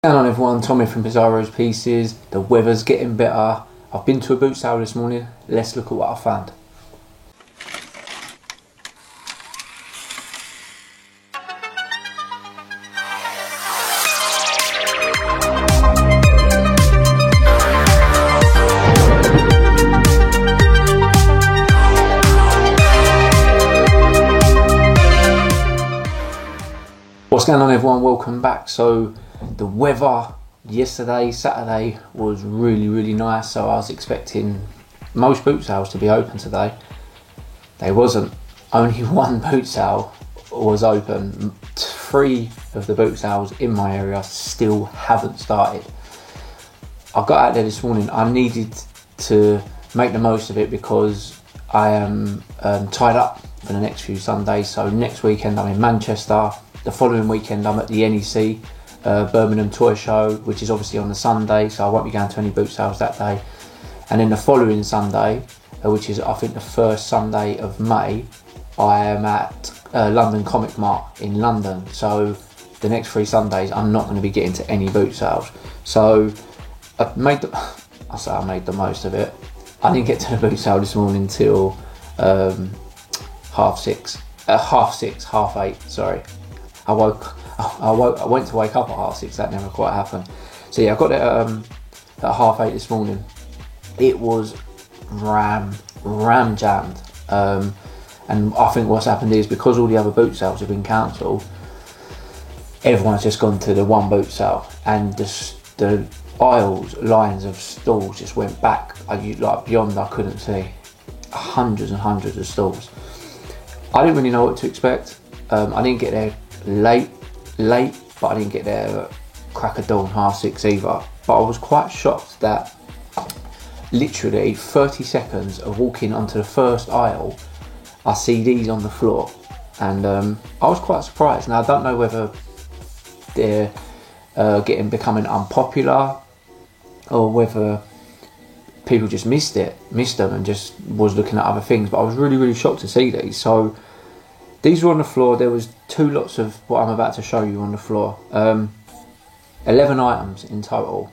Hello on everyone, Tommy from Bizarro's Pieces. The weather's getting better. I've been to a boot sale this morning. Let's look at what I found. What's going on everyone, welcome back. So the weather yesterday, Saturday, was really nice, so I was expecting most boot sales to be open today. They wasn't. Only one boot sale was open. 3 of the boot sales in my area still haven't started. I got out there this morning. I needed to make the most of it because I am tied up for the next few Sundays. So next weekend I'm in Manchester. The following weekend I'm at the NEC Birmingham Toy Show, which is obviously on the Sunday, so I won't be going to any boot sales that day. And then the following Sunday, which is I think the first Sunday of May, I am at London Comic Mart in London. So the next 3 Sundays I'm not going to be getting to any boot sales. So I made the most of it. I didn't get to the boot sale this morning till half 8, sorry. I went to wake up at half 6, that never quite happened. So yeah, I got there at half 8 this morning. It was ram jammed. And I think what's happened is because all the other boot sales have been cancelled, everyone's just gone to the one boot sale, and the aisles, lines of stalls just went back, like beyond I couldn't see. Hundreds and hundreds of stalls. I didn't really know what to expect. I didn't get there late, but I didn't get there at crack of dawn, half 6 either. But I was quite shocked that literally 30 seconds of walking onto the first aisle, I see these on the floor, and I was quite surprised. Now I don't know whether they're becoming unpopular, or whether people just missed them and just was looking at other things, but I was really shocked to see these. So these were on the floor. There was 2 lots of what I'm about to show you on the floor. 11 items in total,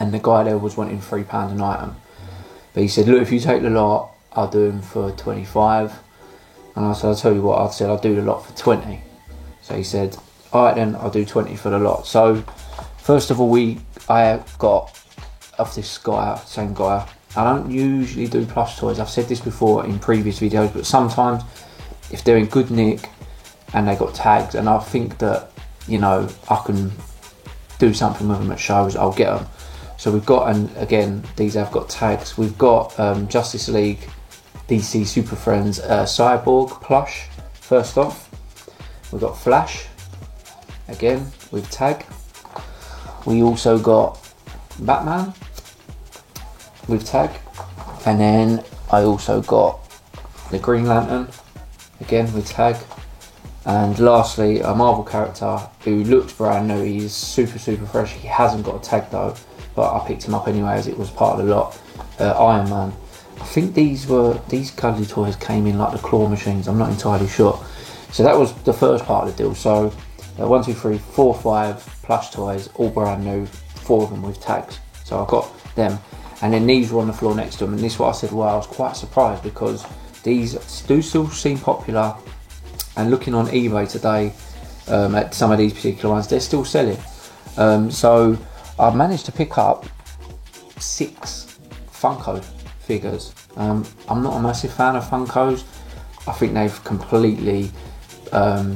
and the guy there was wanting £3 an item, but he said, look, if you take the lot, I'll do them for 25. And I said, I'll tell you what, I said I'll do the lot for 20. So he said, alright then, I'll do 20 for the lot. So first of all, I got off this guy, same guy. I don't usually do plush toys. I've said this before in previous videos, but sometimes if they're in good nick and they got tags, and I think that, you know, I can do something with them at shows, I'll get them. So we've got, and again, these have got tags. We've got Justice League, DC Super Friends, Cyborg plush. First off, we've got Flash, again with tag. We also got Batman with tag, and then I also got the Green Lantern, again with tag, and lastly a Marvel character who looks brand new. He's super fresh. He hasn't got a tag though, but I picked him up anyway as it was part of the lot. Iron Man. I think these cuddly toys came in like the claw machines, I'm not entirely sure. So that was the first part of the deal. So 1, 2, 3, 4, 5 plush toys, all brand new, 4 of them with tags. So I got them, and then these were on the floor next to them, and this is what I said, well, I was quite surprised because these do still seem popular, and looking on eBay today at some of these particular ones, they're still selling. So I managed to pick up 6 Funko figures. I'm not a massive fan of Funkos. I think they've completely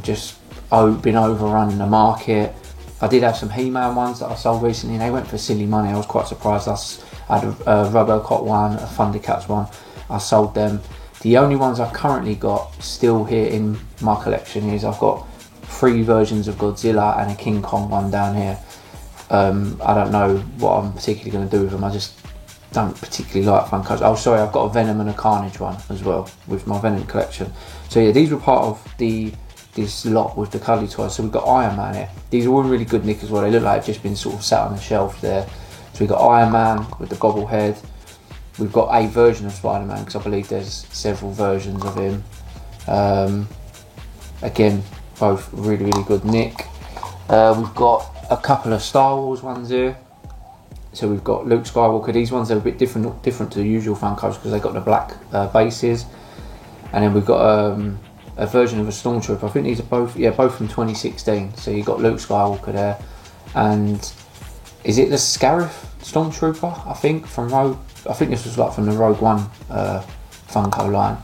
just been overrun in the market. I did have some He-Man ones that I sold recently, and they went for silly money. I was quite surprised. I had a Robocop one, a Thundercats one. I sold them. The only ones I've currently got still here in my collection is I've got 3 versions of Godzilla and a King Kong one down here. I don't know what I'm particularly going to do with them. I just don't particularly like Funkos. Oh, sorry, I've got a Venom and a Carnage one as well with my Venom collection. So yeah, these were part of this lot with the cuddly toys. So we've got Iron Man here. These are all in really good nick as well. They look like they've just been sort of sat on the shelf there. So we've got Iron Man with the gobble head. We've got a version of Spider-Man, because I believe there's several versions of him. Again, both really good nick. We've got a couple of Star Wars ones here. So we've got Luke Skywalker. These ones are a bit different to the usual Funkos because they've got the black bases. And then we've got a version of a Stormtrooper. I think these are both from 2016. So you've got Luke Skywalker there, and is it the Scarif Stormtrooper? I think from Rogue. I think this was like from the Rogue One Funko line.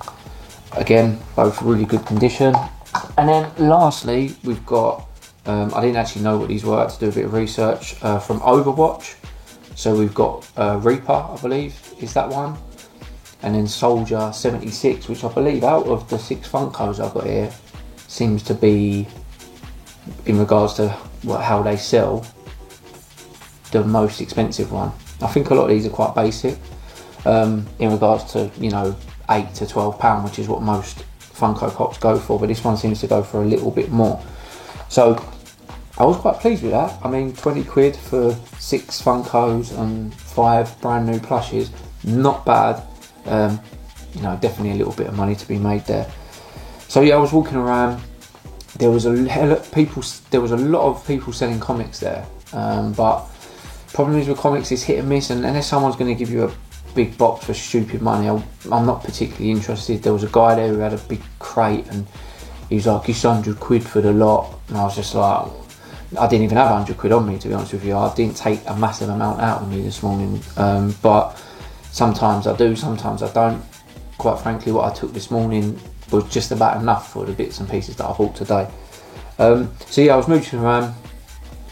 Again, both really good condition. And then lastly, we've got. I didn't actually know what these were. I had to do a bit of research from Overwatch. So we've got Reaper, I believe, is that one. And then Soldier 76, which I believe out of the 6 Funkos I've got here, seems to be, in regards to how they sell, the most expensive one. I think a lot of these are quite basic, in regards to, you know, £8 to £12, which is what most Funko Pops go for, but this one seems to go for a little bit more. So I was quite pleased with that. I mean, 20 quid for 6 Funkos and 5 brand new plushes, not bad. You know, definitely a little bit of money to be made there. So yeah, I was walking around. There was a lot of people selling comics there. But problem is with comics, it's hit and miss, and unless someone's going to give you a big box for stupid money, I'm not particularly interested. There was a guy there who had a big crate, and he was like, "It's 100 quid for the lot," and I was just like, I didn't even have 100 quid on me, to be honest with you. I didn't take a massive amount out with me this morning, but sometimes I do, sometimes I don't. Quite frankly, what I took this morning was just about enough for the bits and pieces that I bought today. So yeah, I was mooching around.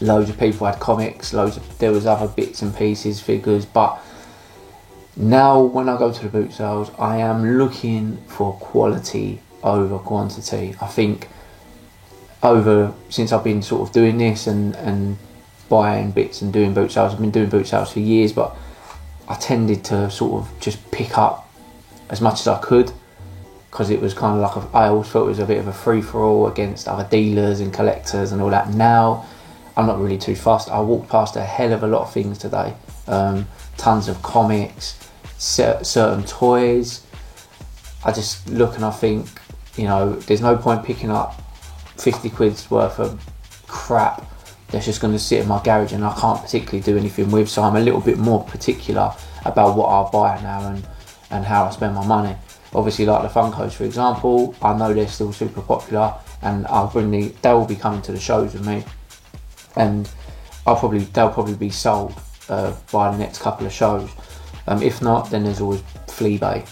Loads of people had comics, there was other bits and pieces, figures, but now when I go to the boot sales, I am looking for quality over quantity. I think since I've been sort of doing this and buying bits and doing boot sales, I've been doing boot sales for years, but I tended to sort of just pick up as much as I could, because it was kind of like I always felt it was a bit of a free-for-all against other dealers and collectors and all that. Now I'm not really too fussed. I walked past a hell of a lot of things today, tons of comics, certain toys. I just look and I think, you know, there's no point picking up 50 quid's worth of crap that's just going to sit in my garage and I can't particularly do anything with. So I'm a little bit more particular about what I buy now and how I spend my money. Obviously, like the Funkos, for example, I know they're still super popular, and they'll be coming to the shows with me, and they'll probably be sold by the next couple of shows. If not, then there's always Fleabay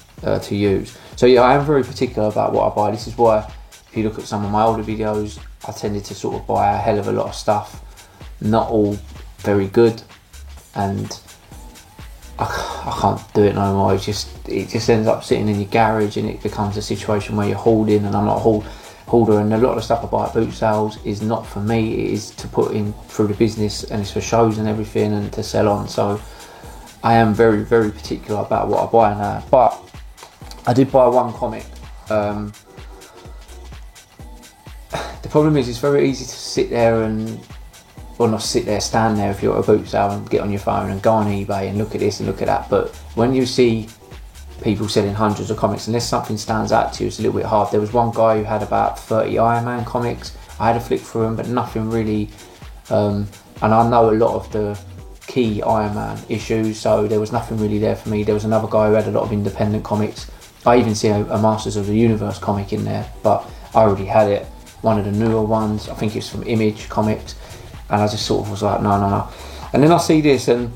to use. So yeah, I am very particular about what I buy. This is why, if you look at some of my older videos, I tended to sort of buy a hell of a lot of stuff, not all very good, and I can't do it no more. It just ends up sitting in your garage, and it becomes a situation where you're holding, and I'm not a hoarder, and a lot of the stuff I buy at boot sales is not for me. It is to put in through the business, and it's for shows and everything, and to sell on. So I am very, very particular about what I buy now. But I did buy one comic. The problem is it's very easy to sit there stand there if you're at a boot sale and get on your phone and go on eBay and look at this and look at that. But when you see people selling hundreds of comics, unless something stands out to you, it's a little bit hard. There was one guy who had about 30 Iron Man comics. I had a flick through them, but nothing really, and I know a lot of the key Iron Man issues, so there was nothing really there for me. There was another guy who had a lot of independent comics. I even see a Masters of the Universe comic in there, but I already had it. One of the newer ones, I think it's from Image Comics, and I just sort of was like, no. And then I see this, and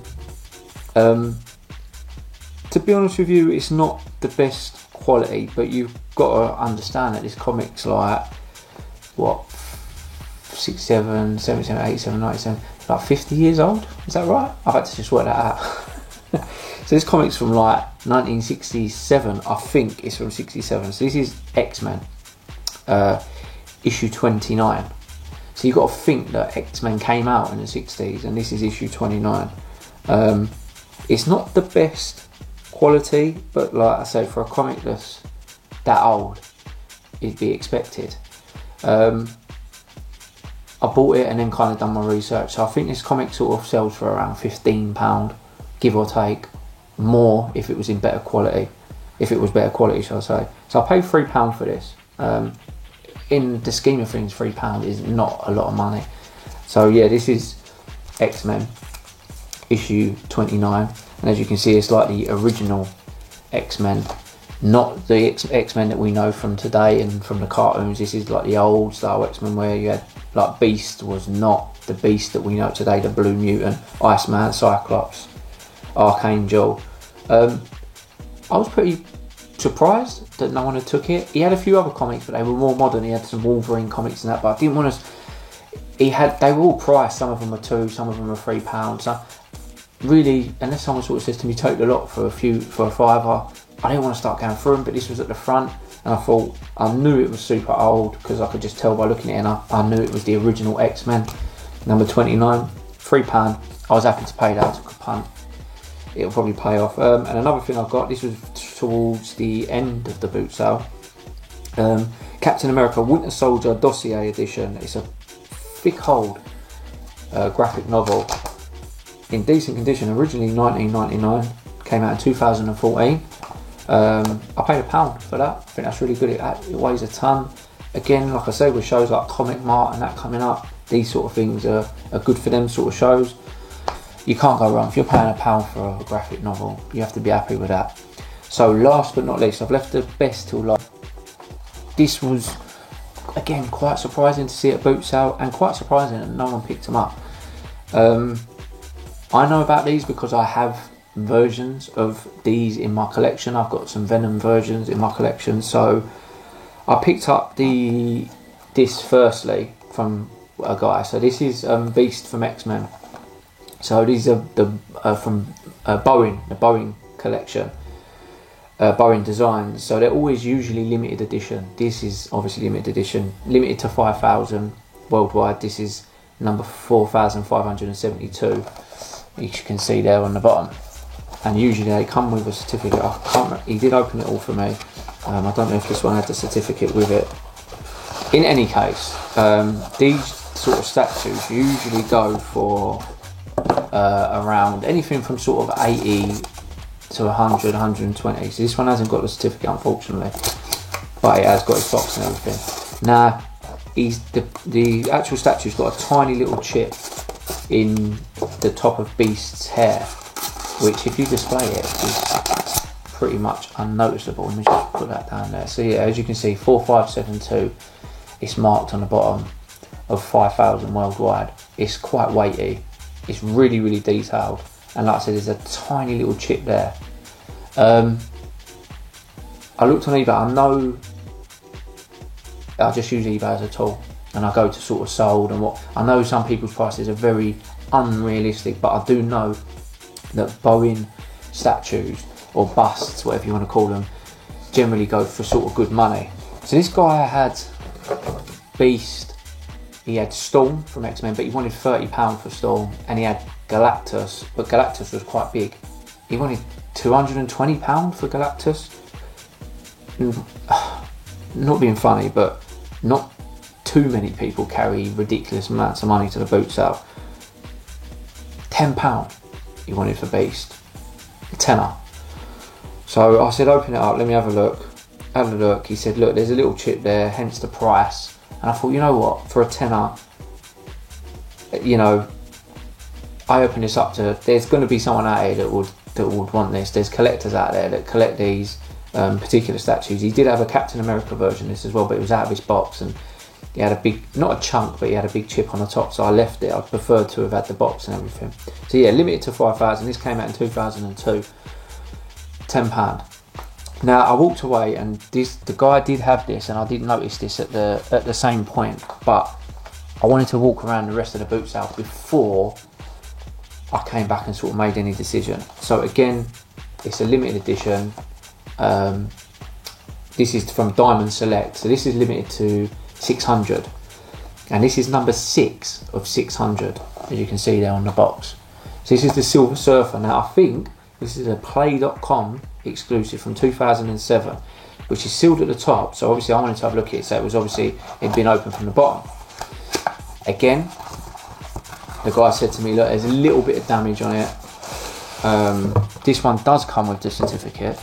to be honest with you, it's not the best quality, but you've got to understand that this comic's like, what, 67, 77, 87, 97, like 50 years old? Is that right? I've had to just work that out. So this comic's from like 1967, I think it's from 67. So this is X-Men, issue 29. So you've got to think that X-Men came out in the 60s, and this is issue 29. It's not the best quality, but like I say, for a comic that's that old, it'd be expected. I bought it and then kind of done my research. So I think this comic sort of sells for around £15, give or take, more if it was in better quality. If it was better quality, shall I say. So I paid £3 for this. In the scheme of things, £3 is not a lot of money. So yeah, this is X-Men issue 29, and as you can see, it's like the original X-Men, not the X-Men that we know from today and from the cartoons. This is like the old style X-Men where you had like Beast was not the Beast that we know today, the Blue Mutant, Iceman, Cyclops, Archangel. I was pretty surprised that no one had took it. He had a few other comics, but they were more modern. He had some Wolverine comics and that, but I didn't want to. They were all priced. Some of them were £2, some of them were £3. So really, unless someone sort of says to me, take the lot for a £5, I didn't want to start going through them. But this was at the front, and I thought, I knew it was super old because I could just tell by looking at it, and I knew it was the original X-Men, number 29, £3. I was happy to pay that. I took a punt. It'll probably pay off. And another thing I got, this was towards the end of the boot sale, Captain America Winter Soldier Dossier Edition. It's a thick old graphic novel in decent condition, originally $19.99, came out in 2014. I paid £1 for that. I think that's really good. It weighs a ton. Again, like I say, with shows like Comic Mart and that coming up, these sort of things are good for them sort of shows. You can't go wrong. If you're paying £1 for a graphic novel, you have to be happy with that. So last but not least, I've left the best till last. This was, again, quite surprising to see at boot sale, and quite surprising that no one picked them up. I know about these because I have versions of these in my collection. I've got some Venom versions in my collection, so I picked up this firstly from a guy. So this is Beast from X-Men. So these are from Boeing, the Boeing collection, Boeing designs. So they're always usually limited edition. This is obviously limited edition, limited to 5,000 worldwide. This is number 4,572. You can see there on the bottom. And usually they come with a certificate. He did open it all for me. I don't know if this one had the certificate with it. In any case, these sort of statues usually go for around anything from sort of 80 to 100, 120. So this one hasn't got the certificate, unfortunately, but it has got his box and everything. Now, the actual statue's got a tiny little chip in the top of Beast's hair, which, if you display it, is pretty much unnoticeable. Let me just put that down there. So yeah, as you can see, 4572. It's marked on the bottom of 5,000 worldwide. It's quite weighty. It's really, really detailed, and like I said, there's a tiny little chip there. I looked on eBay. I know I just use eBay as a tool, and I go to sort of sold and what. I know some people's prices are very unrealistic, but I do know that Boeing statues or busts, whatever you want to call them, generally go for sort of good money. So this guy had Beast. He had Storm from X-Men, but he wanted £30 for Storm, and he had Galactus, but Galactus was quite big. He wanted £220 for Galactus. Not being funny, but not too many people carry ridiculous amounts of money to the boot sale. £10 he wanted for Beast. A tenner. So I said, open it up, let me have a look. Had a look. He said, look, there's a little chip there, hence the price. And I thought, you know what, for a tenner, you know, I open this up to, there's going to be someone out here that would want this. There's collectors out there that collect these particular statues. He did have a Captain America version of this as well, but it was out of his box, and he had a big, not a chunk, but he had a big chip on the top, so I left it. I preferred to have had the box and everything. So yeah, limited to 5,000. This came out in 2002. £10. Now I walked away, and the guy did have this, and I did notice this at the same point, but I wanted to walk around the rest of the boot sale before I came back and sort of made any decision. So again, it's a limited edition. This is from Diamond Select, so this is limited to 600, and this is number 6 of 600, as you can see there on the box. So this is the Silver Surfer. Now I think this is a Play.com exclusive from 2007, which is sealed at the top, so obviously I wanted to have a look at it, so it was obviously, it'd been open from the bottom. Again, the guy said to me, look, there's a little bit of damage on it. This one does come with the certificate,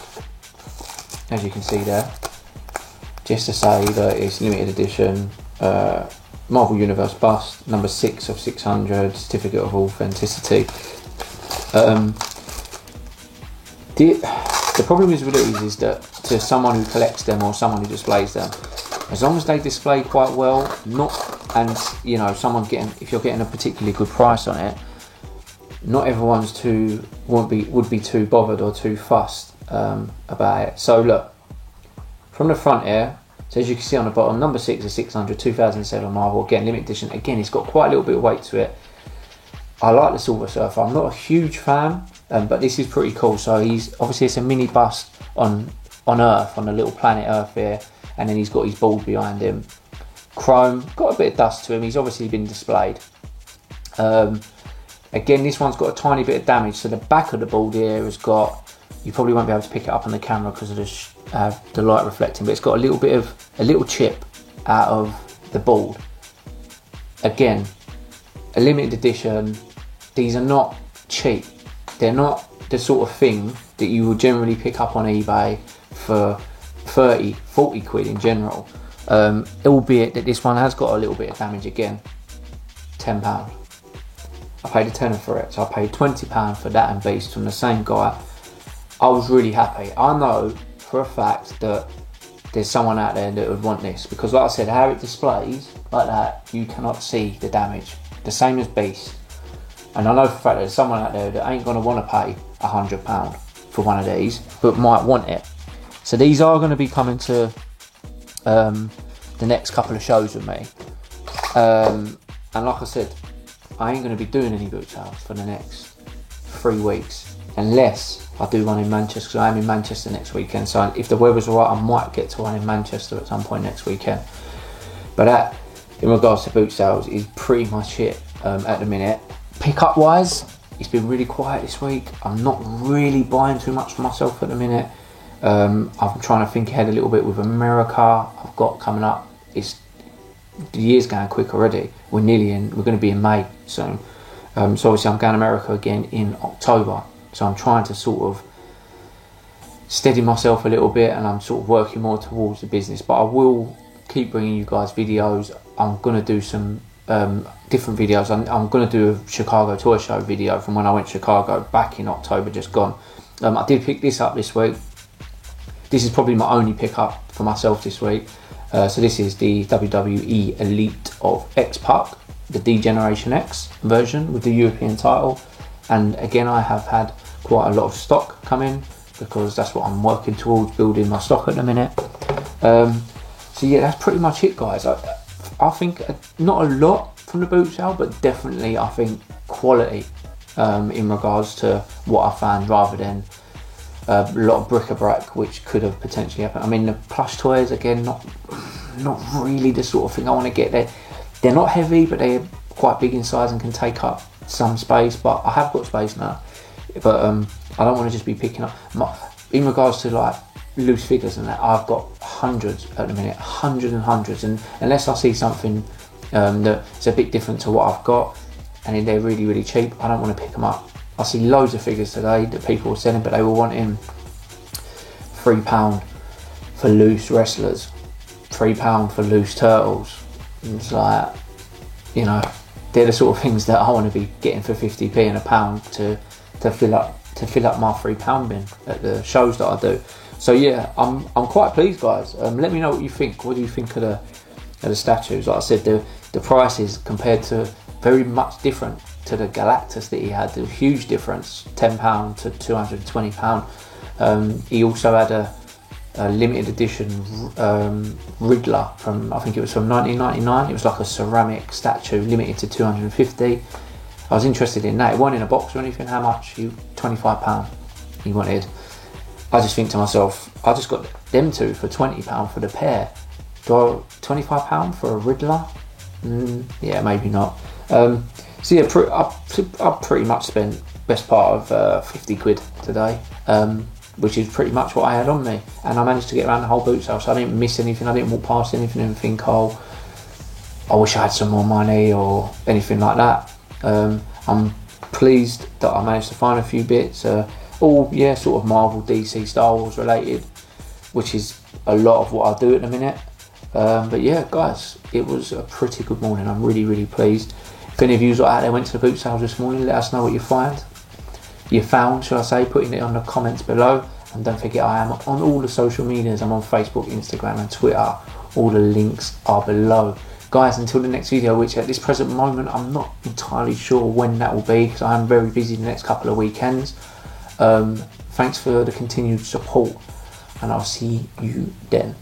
as you can see there, just to say that it's limited edition, Marvel Universe bust, number 6 of 600, certificate of authenticity. The problem is with these is that to someone who collects them or someone who displays them, as long as they display quite well, if you're getting a particularly good price on it, not everyone's would be too bothered or too fussed about it. So look, from the front here, so as you can see on the bottom, number 6 is 600, 2007 Marvel, again limited edition. Again, it's got quite a little bit of weight to it. I like the Silver Surfer. I'm not a huge fan, but this is pretty cool. So it's a mini bust on Earth, on the little planet Earth here, and then he's got his bald behind him. Chrome, got a bit of dust to him. He's obviously been displayed. Again, this one's got a tiny bit of damage. So the back of the bald here has got, you probably won't be able to pick it up on the camera because of the light reflecting, but it's got a little chip out of the bald. Again, a limited edition. These are not cheap. They're not the sort of thing that you would generally pick up on eBay for 30, 40 quid in general. Albeit that this one has got a little bit of damage again. £10. I paid a tenner for it, so I paid £20 for that and Beast from the same guy. I was really happy. I know for a fact that there's someone out there that would want this, because like I said, how it displays like that, you cannot see the damage. The same as Beast. And I know for a fact there's someone out there that ain't going to want to pay £100 for one of these, but might want it. So these are going to be coming to the next couple of shows with me. And like I said, I ain't going to be doing any boot sales for the next 3 weeks, unless I do one in Manchester, because I am in Manchester next weekend. So if the weather's alright, I might get to one in Manchester at some point next weekend. But that, in regards to boot sales, is pretty much it at the minute. Pickup wise, it's been really quiet this week. I'm not really buying too much for myself at the minute. I'm trying to think ahead a little bit with America. I've got coming up. The year's going quick already. We're going to be in May soon. So obviously I'm going to America again in October. So I'm trying to sort of steady myself a little bit, and I'm sort of working more towards the business. But I will keep bringing you guys videos. I'm going to do some different videos. I'm going to do a Chicago Toy Show video from when I went to Chicago back in October, just gone. I did pick this up this week. This is probably my only pickup for myself this week. So this is the WWE Elite of X-Pac, the D-Generation X version with the European title. And again, I have had quite a lot of stock come in, because that's what I'm working towards, building my stock at the minute. So yeah, that's pretty much it, guys. I think not a lot from the boot sale, but definitely I think quality in regards to what I found, rather than a lot of bric-a-brac which could have potentially happened. I mean, the plush toys, again, not really the sort of thing I want to get there. They're not heavy, but they're quite big in size and can take up some space. But I have got space now. But I don't want to just be picking up. In regards to like loose figures and that, I've got hundreds at the minute, hundreds and hundreds. And unless I see something that's a bit different to what I've got, and they're really, really cheap, I don't want to pick them up. I see loads of figures today that people were selling, but they were wanting £3 for loose wrestlers, £3 for loose turtles. And it's like, you know, they're the sort of things that I want to be getting for 50p and a pound to fill up my £3 bin at the shows that I do. So yeah, I'm quite pleased, guys. Let me know what you think. What do you think of the statues? Like I said, the prices compared to very much different to the Galactus that he had. There was a huge difference, £10 to £220. He also had a limited edition Riddler from, I think it was from 1999. It was like a ceramic statue, limited to 250. I was interested in that. It wasn't in a box or anything. How much? £25 he wanted. I just think to myself, I just got them two for £20 for the pair. Do I £25 for a Riddler? Yeah, maybe not. So yeah, I pretty much spent best part of 50 quid today, which is pretty much what I had on me, and I managed to get around the whole boot sale, so I didn't miss anything. I didn't walk past anything and think, oh, I wish I had some more money or anything like that. I'm pleased that I managed to find a few bits, all sort of Marvel, DC, Star Wars related, which is a lot of what I do at the minute. But yeah, guys, it was a pretty good morning. I'm really, really pleased. If any of you out there went to the boot sales this morning, let us know what you found, should I say, putting it on the comments below. And don't forget, I am on all the social medias. I'm on Facebook, Instagram and Twitter. All the links are below. Guys, until the next video, which at this present moment I'm not entirely sure when that will be, because I am very busy the next couple of weekends. Thanks for the continued support, and I'll see you then.